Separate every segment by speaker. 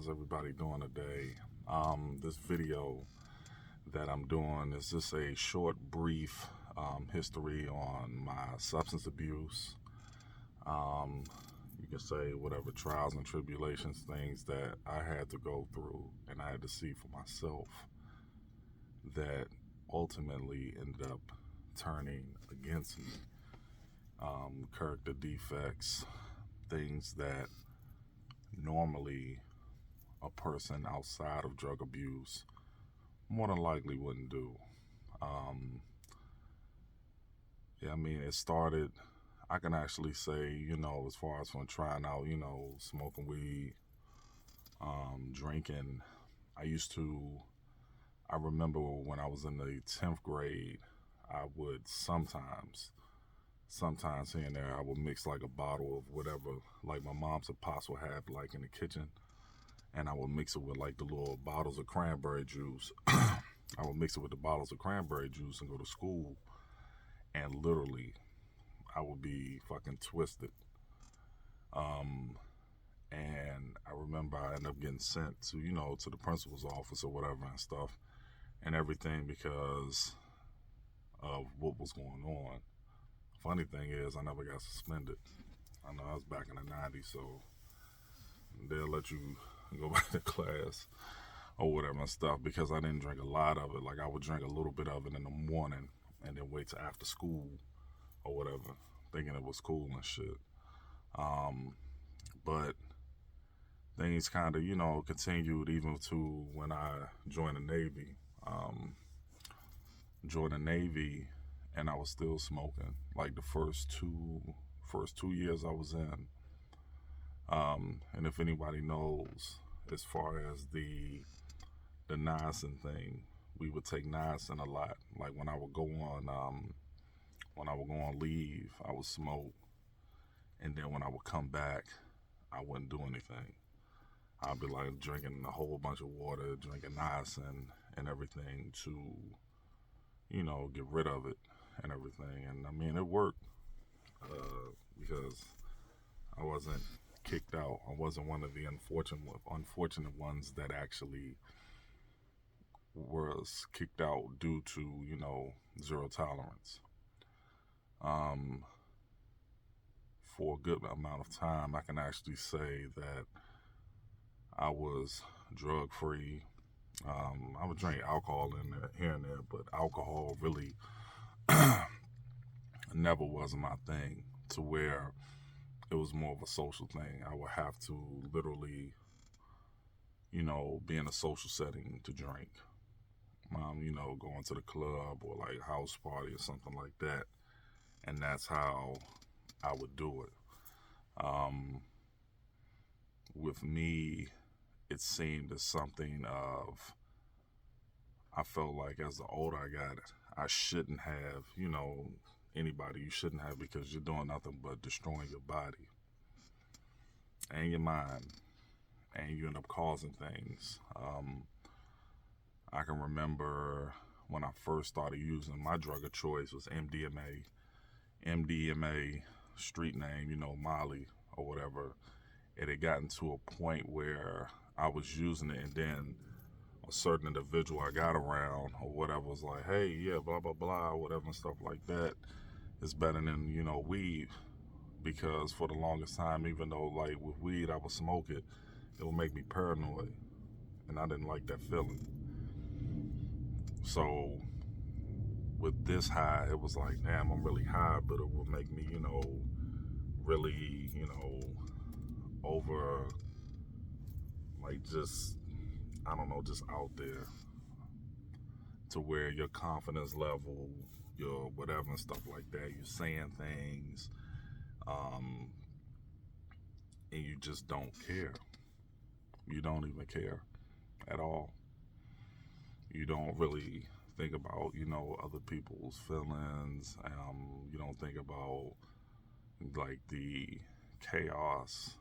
Speaker 1: How's everybody doing today? This video that I'm doing is just a short, brief history on my substance abuse. You can say whatever trials and tribulations, things that I had to go through and I had to see for myself that ultimately ended up turning against me. Character defects, things that normally a person outside of drug abuse more than likely wouldn't do. It started, I can actually say, as far as from trying out, smoking weed, drinking. I remember when I was in the 10th grade, I would sometimes here and there, I would mix like a bottle of whatever, like my mom's a pops would have like in the kitchen, and I would mix it with like the little bottles of cranberry juice. I would mix it with the bottles of cranberry juice and go to school, and literally, I would be fucking twisted. And I remember I ended up getting sent to, to the principal's office or whatever and stuff and everything because of what was going on. Funny thing is, I never got suspended. I know I was back in the 90s, so they'll let you go back to class or whatever and stuff because I didn't drink a lot of it. Like I would drink a little bit of it in the morning and then wait till after school or whatever, thinking it was cool and shit. But things kind of, continued even to when I joined the Navy. Joined the Navy and I was still smoking. Like the first two years I was in. And if anybody knows, as far as the niacin thing, we would take niacin a lot. Like when I would go on leave, I would smoke, and then when I would come back, I wouldn't do anything. I'd be like drinking a whole bunch of water, drinking niacin and everything to, get rid of it and everything. And I mean, it worked because I wasn't kicked out. I wasn't one of the unfortunate ones that actually was kicked out due to, zero tolerance. For a good amount of time, I can actually say that I was drug free. I would drink alcohol in there, here and there, but alcohol really never was my thing to where it was more of a social thing. I would have to literally, be in a social setting to drink. Going to the club or like house party or something like that. And that's how I would do it. With me, it seemed as something of, I felt like as the older I got, I shouldn't have, anybody you shouldn't have because you're doing nothing but destroying your body and your mind, and you end up causing things. I can remember when I first started using, my drug of choice was MDMA. MDMA, street name, Molly or whatever. It had gotten to a point where I was using it, and then a certain individual I got around or whatever was like, hey, yeah, blah, blah, blah, whatever and stuff like that is better than, weed. Because for the longest time, even though like with weed I would smoke it, it would make me paranoid. And I didn't like that feeling. So with this high, it was like, damn, I'm really high, but it would make me, really, over, like just, I don't know, just out there to where your confidence level, your whatever and stuff like that, you're saying things, and you just don't care. You don't even care at all. You don't really think about, other people's feelings. You don't think about like the chaos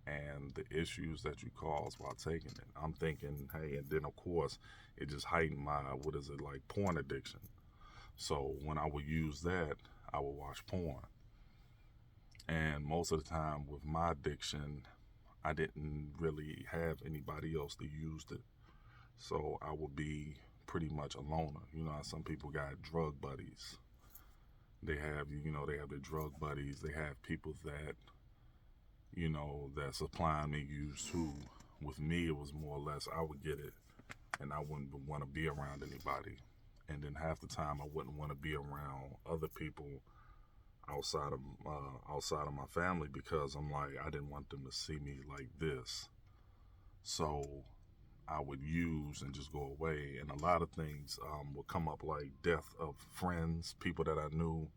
Speaker 1: and the issues that you cause while taking it. I'm thinking, hey, and then of course it just heightened my, porn addiction. So when I would use that, I would watch porn. And most of the time with my addiction, I didn't really have anybody else that used it. So I would be pretty much a loner. You know how some people got drug buddies. They have their drug buddies. They have people that, that supplying me use too. With me, it was more or less I would get it and I wouldn't want to be around anybody. And then half the time I wouldn't want to be around other people outside of my family because I'm like, I didn't want them to see me like this. So I would use and just go away. And a lot of things would come up, like death of friends, people that I knew.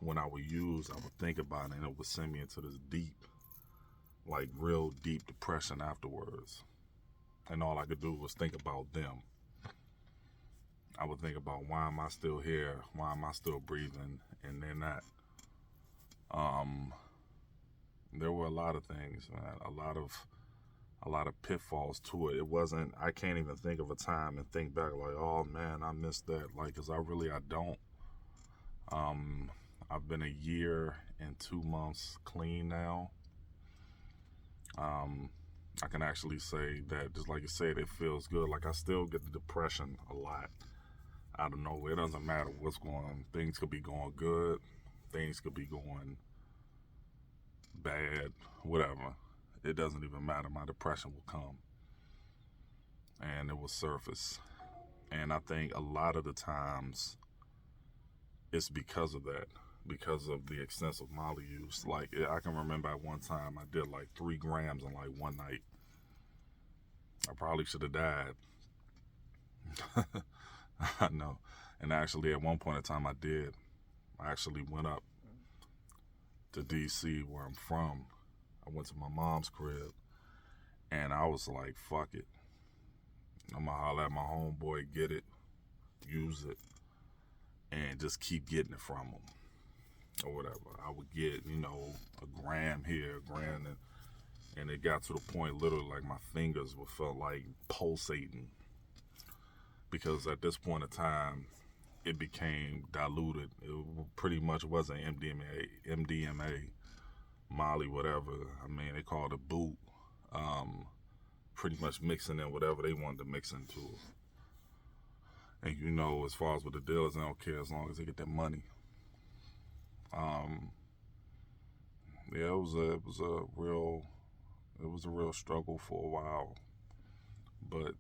Speaker 1: When I would use, I would think about it and it would send me into this deep, like real deep depression afterwards. And all I could do was think about them. I would think about, why am I still here? Why am I still breathing? And then that. There were a lot of things, man. A lot of pitfalls to it. It wasn't, I can't even think of a time and think back like, oh man, I missed that. Like, cause I don't. I've been a year and 2 months clean now. I can actually say that, just like you said, it feels good. Like, I still get the depression a lot. I don't know. It doesn't matter what's going on. Things could be going good. Things could be going bad. Whatever. It doesn't even matter. My depression will come. And it will surface. And I think a lot of the times it's because of that. Because of the extensive Molly use. Like, I can remember at one time I did like 3 grams in like one night. I probably should have died. I know. And actually, at one point in time, I did. I actually went up to D.C., where I'm from. I went to my mom's crib, and I was like, fuck it. I'm going to holler at my homeboy, get it, use it, and just keep getting it from him. Or whatever. I would get, a gram here, a gram, and it got to the point literally like my fingers would felt like pulsating. Because at this point in time, it became diluted. It pretty much wasn't MDMA, Molly, whatever. I mean, they called it boot. Pretty much mixing in whatever they wanted to mix into it. And as far as with the dealers, they don't care as long as they get their money. Yeah, it was a real struggle for a while, but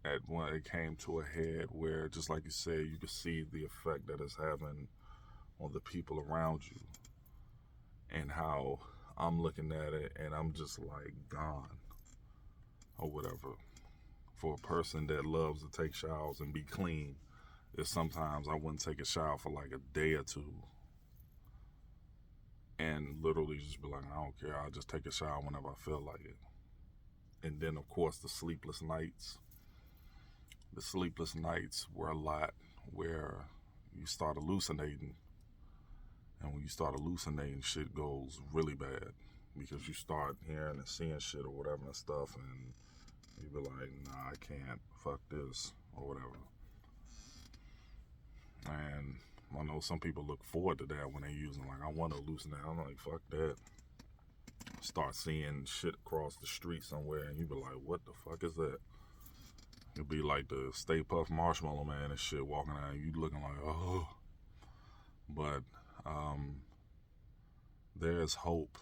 Speaker 1: at when it came to a head where, just like you said, you could see the effect that it's having on the people around you, and how I'm looking at it and I'm just like gone or whatever. For a person that loves to take showers and be clean, is sometimes I wouldn't take a shower for like a day or two. And literally just be like, I don't care, I'll just take a shower whenever I feel like it. And then, of course, the sleepless nights. The sleepless nights were a lot, where you start hallucinating. And when you start hallucinating, shit goes really bad. Because you start hearing and seeing shit or whatever and stuff, and you be like, nah, I can't, fuck this, or whatever. And I know some people look forward to that when they're using, like, I want to hallucinate. I'm like, fuck that. Start seeing shit across the street somewhere, and you be like, what the fuck is that? It'd be like the Stay Puft Marshmallow Man and shit walking out, and you looking like, oh. But there's hope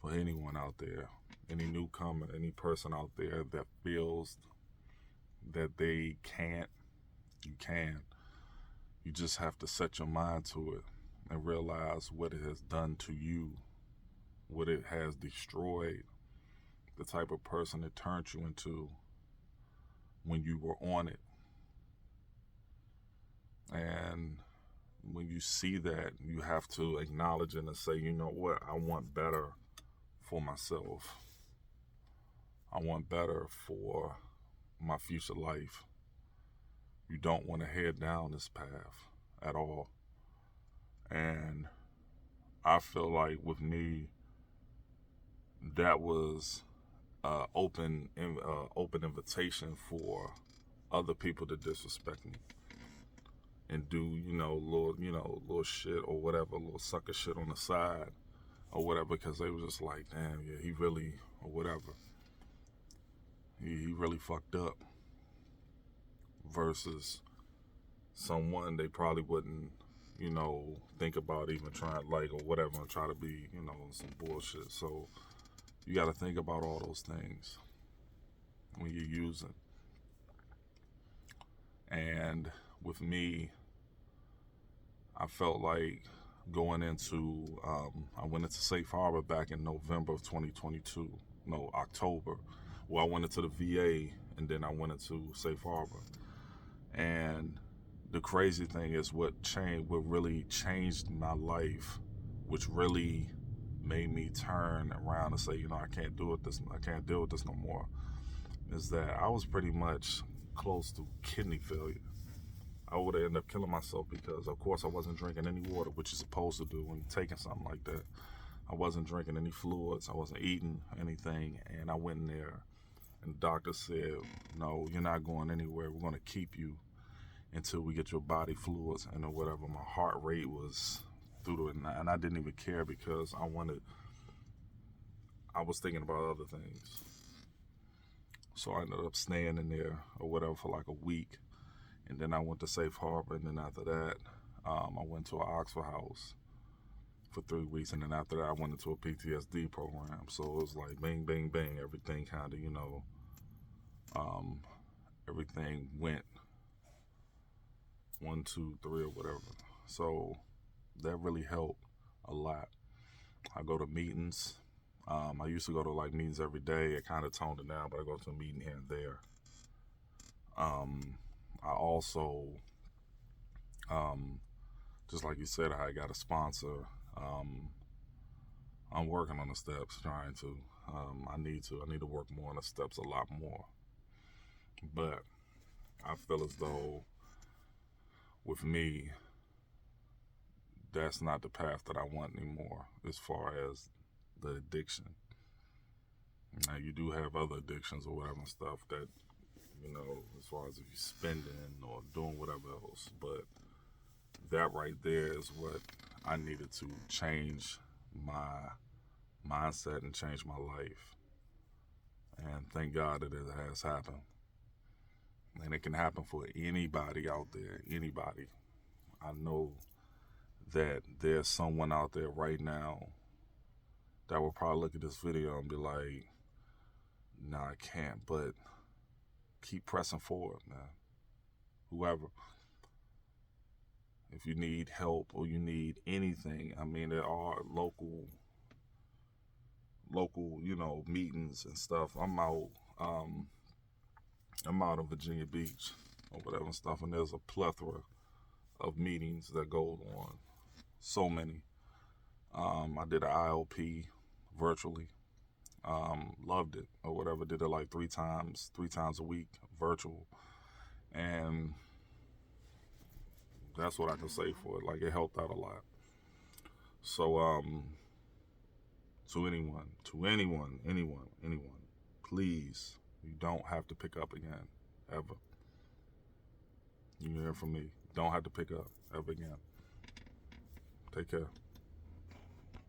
Speaker 1: for anyone out there, any newcomer, any person out there that feels that they can't. You can. You just have to set your mind to it and realize what it has done to you, what it has destroyed, the type of person it turned you into when you were on it. And when you see that, you have to acknowledge it and say, you know what, I want better for myself. I want better for my future life. You don't want to head down this path at all. And I feel like with me, that was open invitation for other people to disrespect me and do, little shit or whatever, little sucker shit on the side, or whatever, because they was just like, damn, yeah, he really, or whatever. He really fucked up. Versus someone they probably wouldn't, think about even trying, like, or whatever, and try to be, some bullshit. So you got to think about all those things when you're using. And with me, I felt like going into, I went into Safe Harbor back in November of 2022. No, October. Well, I went into the VA and then I went into Safe Harbor. And the crazy thing is what really changed my life, which really made me turn around and say, I can't deal with this no more, is that I was pretty much close to kidney failure. I would have ended up killing myself because, of course, I wasn't drinking any water, which you're supposed to do when you're taking something like that. I wasn't drinking any fluids. I wasn't eating anything. And I went in there, and the doctor said, no, you're not going anywhere. We're going to keep you until we get your body fluids and or whatever. My heart rate was through the, and I didn't even care because I was thinking about other things. So I ended up staying in there or whatever for like a week. And then I went to Safe Harbor, and then after that, I went to an Oxford House for 3 weeks, and then after that, I went into a PTSD program. So it was like bang, bang, bang, everything kind of, everything went 1, 2, 3 or whatever. So that really helped a lot. I go to meetings. I used to go to like meetings every day. It kind of toned it down, but I go to a meeting here and there. I also, just like you said, I got a sponsor. I'm working on the steps, trying to. I need to work more on the steps, a lot more. But I feel as though with me, that's not the path that I want anymore as far as the addiction. Now, you do have other addictions or whatever and stuff that, as far as if you're spending or doing whatever else. But that right there is what I needed to change my mindset and change my life. And thank God that it has happened. And it can happen for anybody out there, anybody. I know that there's someone out there right now that will probably look at this video and be like, nah, I can't, but keep pressing forward, man. Whoever. If you need help or you need anything, I mean, there are local, meetings and stuff. I'm out in Virginia Beach or whatever and stuff, and there's a plethora of meetings that go on. So many. I did an IOP virtually. Loved it or whatever. Did it like 3 times a week, virtual. And that's what I can say for it. Like, it helped out a lot. So, to anyone, please, you don't have to pick up again, ever. You hear from me. Don't have to pick up ever again. Take care.